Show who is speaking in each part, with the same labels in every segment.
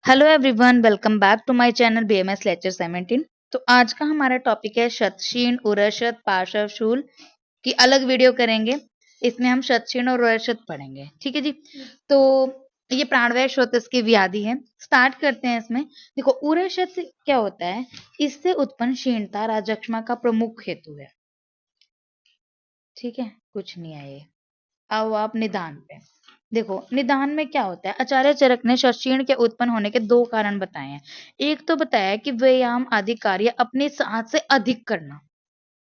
Speaker 1: Hello everyone, welcome back to my channel BMS lecture 17। तो आज का हमारा टॉपिक है शतशीन, उरशत, पार्श्व शूल की अलग वीडियो करेंगे। इसमें हम शतशीन और उरशत पढ़ेंगे, ठीक है जी। तो ये प्राणवायु स्रोत की व्याधि है। स्टार्ट करते हैं इसमें। देखो, उरशत क्या होता है? इससे उत्पन्न क्षीणता राजक्षमा का प्रमुख हेतु है। ठीक है, कुछ नहीं है ये। आओ आप निदान पे। देखो, निदान में क्या होता है? आचार्य चरक ने शतशीण के उत्पन्न होने के दो कारण बताए हैं। एक तो बताया कि व्यायाम आदि कार्य अपने साथ से अधिक करना।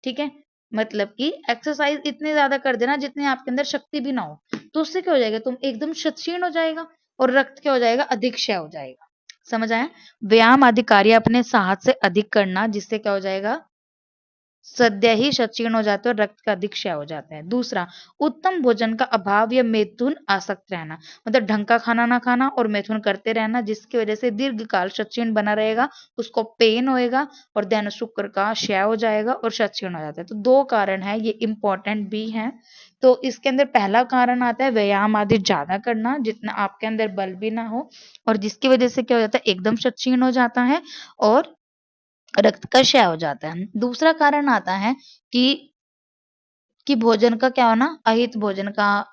Speaker 1: ठीक है, मतलब कि एक्सरसाइज इतने ज्यादा कर देना जितने आपके अंदर शक्ति भी ना हो, तो उससे क्या हो जाएगा? तुम एकदम शतशीण हो जाएगा और रक्त क्या हो जाएगा? अधिक क्षय हो जाएगा। समझ आया? व्यायाम आदि कार्य अपने साथ से अधिक करना, जिससे क्या हो जाएगा? सद्य ही क्षीण हो जाते हैं और रक्त का अधिक क्षय हो जाता है। दूसरा, उत्तम भोजन का अभाव या मैथुन आसक्त रहना, मतलब ढंग का खाना ना खाना और मैथुन करते रहना, जिसकी वजह से दीर्घकाल क्षीण बना रहेगा, उसको पेन होएगा और देन शुक्र का क्षय हो जाएगा और क्षीण हो जाता है। तो दो कारण है, ये इंपॉर्टेंट भी है। तो इसके अंदर पहला कारण आता है व्यायाम आदि ज्यादा करना, जितना आपके अंदर बल भी ना हो, और जिसकी वजह से क्या हो जाता है? एकदम क्षीण हो जाता है और रक्त का क्षय हो जाता है। दूसरा कारण आता है कि भोजन का क्या होना? अहित भोजन का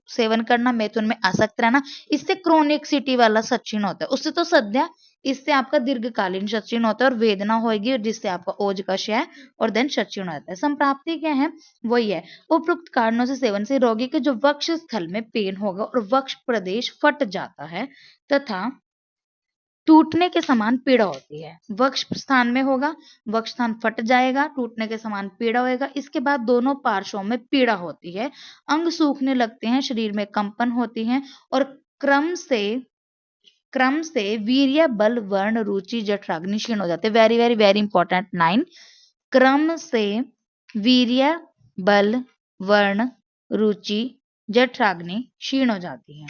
Speaker 1: सेवन करना, मैथुन में आसक्त रहना, इससे क्रोनिक सिटी वाला सचिन होता है। उससे तो सद्या, इससे आपका दीर्घकालीन सचिन होता है और वेदना होगी, जिससे आपका ओज का क्षय और देन सचिन होता है। संप्राप्ति क्या है? वही है, उपरोक्त कारणों से सेवन से रोगी के जो वक्ष स्थल में पेन होगा और वक्ष प्रदेश फट जाता है तथा टूटने के समान पीड़ा होती है। वक्ष स्थान में होगा, वक्ष स्थान फट जाएगा, टूटने के समान पीड़ा होएगा। इसके बाद दोनों पार्श्वों में पीड़ा होती है, अंग सूखने लगते हैं, शरीर में कंपन होती है और क्रम से वीर्य, बल, वर्ण, रुचि, जठराग्नि क्षीण हो जाते हैं। Very very very important 9। क्रम से वीर्य, बल, वर्ण, रुचि, जठराग्नि क्षीण हो जाती है।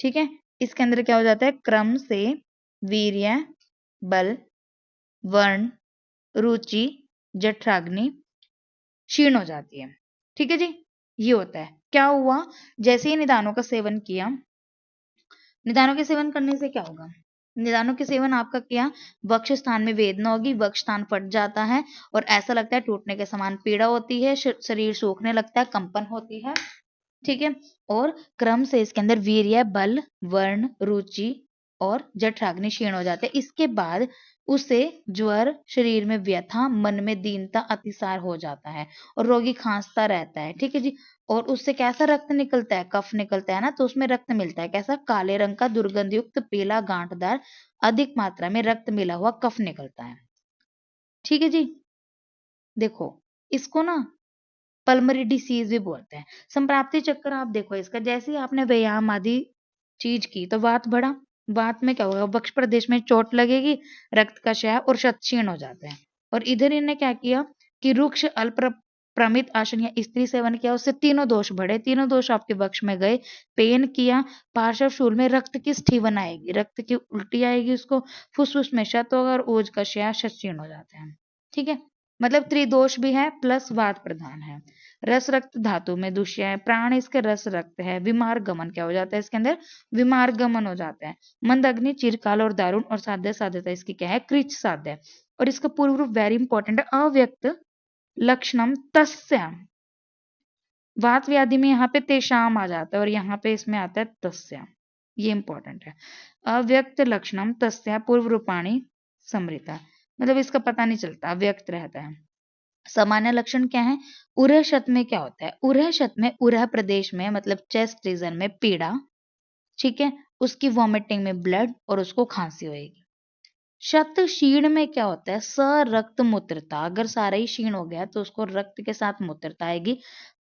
Speaker 1: ठीक है, इसके अंदर क्या हो जाता है? क्रम से वीर्य, बल, वर्ण, रुचि, जठराग्नि क्षीण हो जाती है। ठीक है जी, ये होता है। क्या हुआ? जैसे ही निदानों का सेवन किया, निदानों के सेवन करने से क्या होगा? निदानों के सेवन आपका किया, वक्ष स्थान में वेदना होगी, वक्ष स्थान फट जाता है और ऐसा लगता है टूटने के समान पीड़ा होती है, शरीर सूखने लगता है, कंपन होती है। ठीक है, और क्रम से इसके अंदर वीर्य, बल, वर्ण, रुचि और जठराग्नि क्षीण हो जाते हैं। इसके बाद उसे ज्वर, शरीर में व्यथा, मन में दीनता, अतिसार हो जाता है और रोगी खांसता रहता है। ठीक है जी, और उससे कैसा रक्त निकलता है? कफ निकलता है ना, तो उसमें रक्त मिलता है कैसा? काले रंग का दुर्गंध युक्त पीला गांठदार अधिक मात्रा में रक्त मिला हुआ कफ निकलता है। ठीक है जी, देखो, इसको ना पल्मरी डिसीज भी बोलते हैं। संप्राप्ति चक्कर आप देखो इसका, जैसे ही आपने व्यायाम आदि चीज की तो वात बढ़ा, वात में क्या होगा? वक्ष प्रदेश में चोट लगेगी, रक्त का क्षय और क्षीण हो जाते हैं। और इधर इन्हें क्या किया कि रुक्ष अल्प प्रमित आसन या स्त्री सेवन किया, उससे तीनों दोष बढ़े, तीनों दोष आपके वक्ष में गए। पेन किया, पार्श्व शूल में रक्त की स्ठीवन आएगी, रक्त की उल्टी आएगी, उसको फुसफुस में क्षत होगा और ओज का क्षय, क्षीण हो जाते हैं। ठीक है, मतलब त्रिदोष भी है प्लस वात प्रधान है। रस रक्त धातु में दूष्य है, प्राण इसके रस रक्त है। विमार गमन क्या हो जाता है? इसके अंदर विमार गमन हो जाता है। मंद अग्नि, चिरकाल और दारुण और साध्य साध्यता इसकी क्या है? कृच साध्य। और इसका पूर्व रूप वेरी इंपॉर्टेंट है, अव्यक्त लक्षणम तस्य। वात व्याधि में यहाँ पे तेषाम आ जाता है और यहाँ पे इसमें आता है तस्य, ये इंपॉर्टेंट है। अव्यक्त लक्षणम तस्य पूर्व रूपाणी समृता, मतलब इसका पता नहीं चलता, व्यक्त रहता है। सामान्य लक्षण क्या है? उरह शत में क्या होता है? उरह शत में, उरह प्रदेश में मतलब चेस्ट रीजन में पीड़ा, ठीक है, उसकी वॉमिटिंग में ब्लड और उसको खांसी होगी। शत क्षीण में क्या होता है? रक्त मूत्रता, अगर सारा ही क्षीण हो गया तो उसको रक्त के साथ मूत्रता आएगी।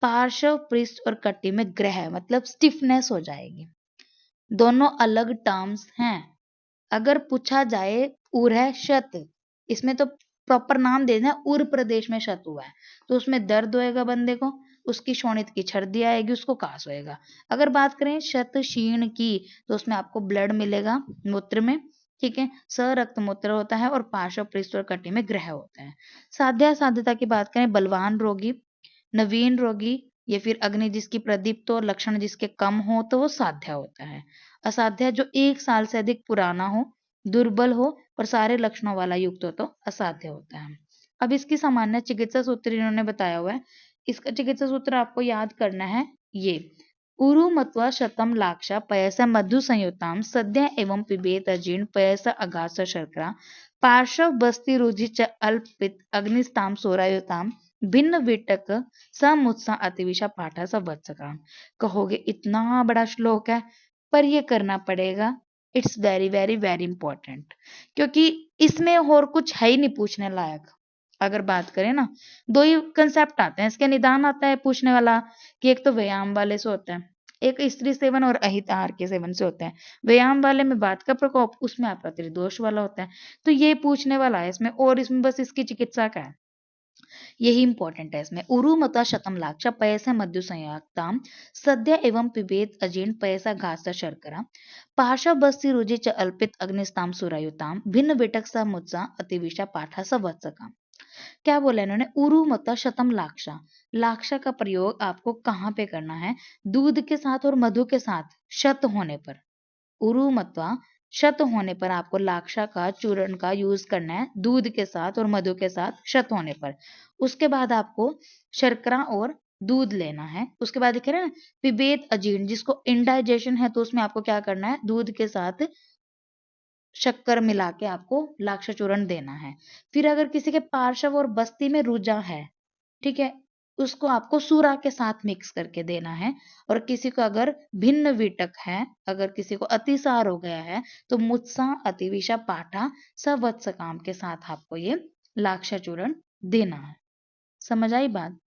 Speaker 1: पार्श्व, पृष्ठ और कटी में ग्रह मतलब स्टिफनेस हो जाएगी। दोनों अलग टर्म्स हैं। अगर पूछा जाए उरह शत, इसमें तो प्रॉपर नाम दे देना, उर प्रदेश में शत हुआ है तो उसमें दर्द होएगा बंदे को, उसकी शोणित की छर्दी आएगी, उसको कास होएगा। अगर बात करें शत क्षीण की तो उसमें आपको ब्लड मिलेगा मूत्र में। ठीक है, रक्त मूत्र होता है और पार्श्व, पृष्ठ और कटी में ग्रह होते हैं। साध्या साध्यता की बात करें, बलवान रोगी, नवीन रोगी या फिर अग्नि जिसकी प्रदीप्त हो, लक्षण जिसके कम हो तो वो साध्या होता है। असाध्य जो 1 साल से अधिक पुराना हो, दुर्बल हो और सारे लक्षणों वाला युक्त हो तो असाध्य होता है। अब इसकी सामान्य चिकित्सा सूत्र इन्होंने बताया हुआ है। इसका चिकित्सा सूत्र आपको याद करना है ये। उरु मत्वा शतम लाक्षा पयस मधु संयुताम सद्य एवं पिबेत अजीर्ण पयस अगाध शर्करा पार्श्व बस्ती रुधि च अल्पित अग्निस्ताम सोरायुताम भिन्न विटक समुत्सा अतिविषा पाठा स वत्सका। कहोगे इतना बड़ा श्लोक है, पर ये करना पड़ेगा। It's very very very important, क्योंकि इसमें और कुछ है ही नहीं पूछने लायक। अगर बात करें ना, 2 ही कंसेप्ट आते हैं इसके। निदान आता है पूछने वाला कि एक तो व्यायाम वाले से होता है, एक स्त्री सेवन और अहित आहार के सेवन से होता है। व्यायाम वाले में बात का प्रकोप, उसमें आपका त्रिदोष वाला होता है। तो ये पूछने वाला है इसमें, और इसमें बस इसकी चिकित्सा का है, यही इंपॉर्टेंट है इसमें। उरु मता शतम लाक्षा पयसा मध्यु संयुक्ताम सद्य एवं पिबेत अजीर्ण पयसा घास शर्करा पाशा बस्ती रुजि च अल्पित अग्निस्ताम सुरायुताम भिन्न विटक सा मुत्सा अतिविषा पाठा स वत्सका। क्या बोला इन्होंने? उरु मता शतम लाक्षा। लाक्षा का प्रयोग आपको कहाँ पे करना है? दूध के साथ और मधु के साथ शत होने पर। उरु मत्वा शत होने पर आपको लाक्षा का चूर्ण का यूज करना है, दूध के साथ और मधु के साथ शत होने पर। उसके बाद आपको शर्करा और दूध लेना है। उसके बाद कह रहे हैं पिबेत अजीर्ण, जिसको इंडाइजेशन है, तो उसमें आपको क्या करना है? दूध के साथ शक्कर मिला के आपको लाक्षा चूर्ण देना है। फिर अगर किसी के पार्श्व और बस्ती में रुजा है, ठीक है, उसको आपको सूरा के साथ मिक्स करके देना है। और किसी को अगर भिन्न विटक है, अगर किसी को अतिसार हो गया है, तो मुत्सा अतिविषा पाठा सवत्सकाम के साथ आपको ये लाक्षा चूर्ण देना है। समझ आई बात?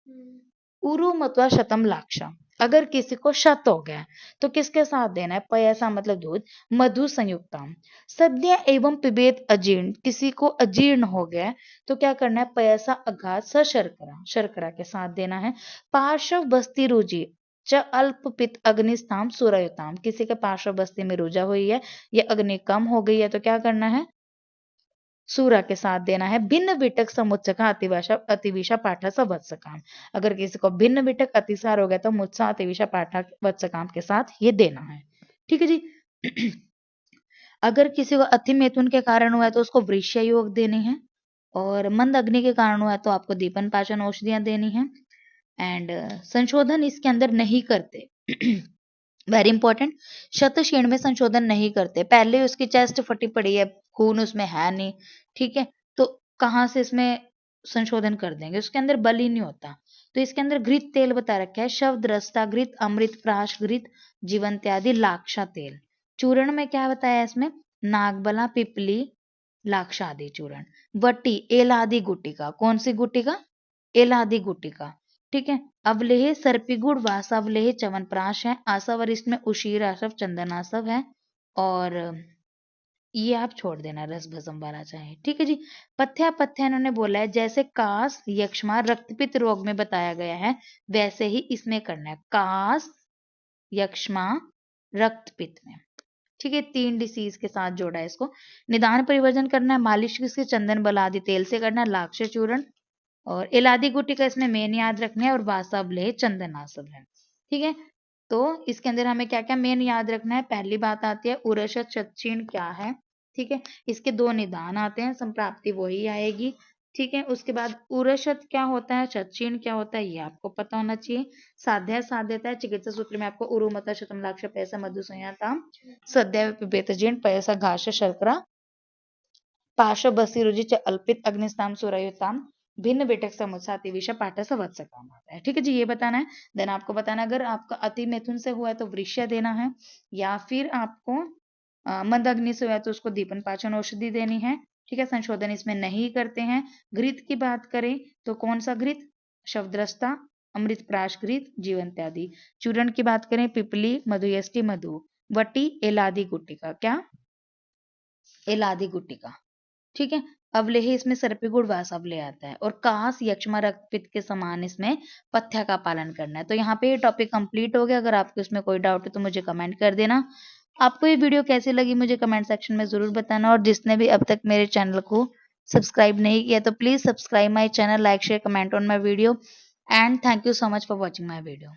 Speaker 1: उरु मत्वा शतम लाक्षा। अगर किसी को शत हो गया तो किसके साथ देना है? पयसा मतलब दूध, मधु संयुक्ताम सद्य एवं पिबेत अजीर्ण। किसी को अजीर्ण हो गया तो क्या करना है? पयसा अघात स शर्करा, शर्करा के साथ देना है। पार्श्व बस्ती रुजि च अल्प पित अग्निस्ताम सुरयुताम। किसी के पार्श्व बस्ती में रुजा हुई है, ये अग्नि कम हो गई है, तो क्या करना है? सूरा के साथ देना है। भिन्न विटक समुच्चका अतिविषा पाठा स वत्सकाम। अगर किसी को भिन्न विटक अतिसार हो गया तो मुत्सा अतिविषा पाठा वत्सकाम के साथ ये देना है। ठीक है जी। अगर किसी को अति मैथुन के कारण हुआ है तो उसको वृष्य योग देनी है, और मंद अग्नि के कारण हुआ है तो आपको दीपन पाचन औषधियां देनी है। एंड संशोधन इसके अंदर नहीं करते। वेरी इंपॉर्टेंट, शतशीर्ण में संशोधन नहीं करते। पहले उसकी चेस्ट फटी पड़ी है, खून उसमें है नहीं, ठीक है, तो कहाँ से इसमें संशोधन कर देंगे? उसके अंदर बल ही नहीं होता। तो इसके अंदर घृत तेल बता रखा है, शव द्रष्टा घृत, अमृत प्राश घृत, जीवंत्यादि लाक्षा तेल। चूर्ण में क्या बताया इसमें? नागबला, पिपली, लाक्षा आदि चूर्ण। वटी एलादि गुटिका। कौन सी गुटिका? एलादि गुटिका। ठीक है। अवलेह सर्पिगुड़ वासावलेह च्यवनप्राश है। आसव और इसमें उशीर आसव, चंदन आसव है, और ये आप छोड़ देना, रस भस्म वाला चाहे। ठीक है जी। पथ्या पथ्या इन्होंने बोला है जैसे कास यक्ष्मा रक्तपित्त रोग में बताया गया है, वैसे ही इसमें करना है। कास यक्ष्मा रक्तपित्त में, ठीक है, 3 डिसीज के साथ जोड़ा है इसको। निदान परिवर्जन करना है, मालिश किसके? चंदन बल आदि तेल से करना है, लाक्ष चूर्ण और एलादि गुटिका इसमें मेन याद रखना है, और वासावलेह चंदनासव है। ठीक है, तो इसके अंदर हमें क्या क्या मेन याद रखना है? पहली बात आती है उरशत शतशीर्ण क्या है। ठीक है, इसके 2 निदान आते हैं, संप्राप्ति वही आएगी। ठीक है, उसके बाद उरशत क्या होता है, शतशीर्ण क्या होता है, ये आपको पता होना चाहिए। साध्य साध देता है चिकित्सा सूत्र में आपको उरुमता शतम लाक्ष पैसा मधु संयाताम सद्य पिबेतजीर्ण पैसा घास शर्करा पार्श्व बसी रुचि च अल्पित अग्निस्ताम सुरयुताम भिन्न बेटक समुत्सा अतिविषा पाठा से वत्सकाम आता है। ठीक है जी, ये बताना है। देन आपको बताना है, अगर आपका अति मैथुन से हुआ है तो वृष्य देना है, या फिर आपको मंद अग्नि से हुआ है तो उसको दीपन पाचन औषधि देनी है। ठीक है, संशोधन इसमें नहीं करते हैं। घृत की बात करें तो कौन सा घृत? शवद्रस्ता, अमृत प्राश घृत, जीवंत्यादि। चूर्ण की बात करें पिपली, मधुयष्टि मधु, वटी, एलादि गुट्टिका। क्या? एलादि गुट्टिका। ठीक है, अवलेह इसमें सर्पिगुड़ वासवलेह आता है, और कास यक्ष्मा रक्तपित्त के समान इसमें पथ्य का पालन करना है। तो यहाँ पे ये टॉपिक कंप्लीट हो गया। अगर आपको इसमें कोई डाउट है तो मुझे कमेंट कर देना। आपको ये वीडियो कैसी लगी मुझे कमेंट सेक्शन में जरूर बताना, और जिसने भी अब तक मेरे चैनल को सब्सक्राइब नहीं किया तो please subscribe my channel, like share comment on my video, and thank you so much for watching my video.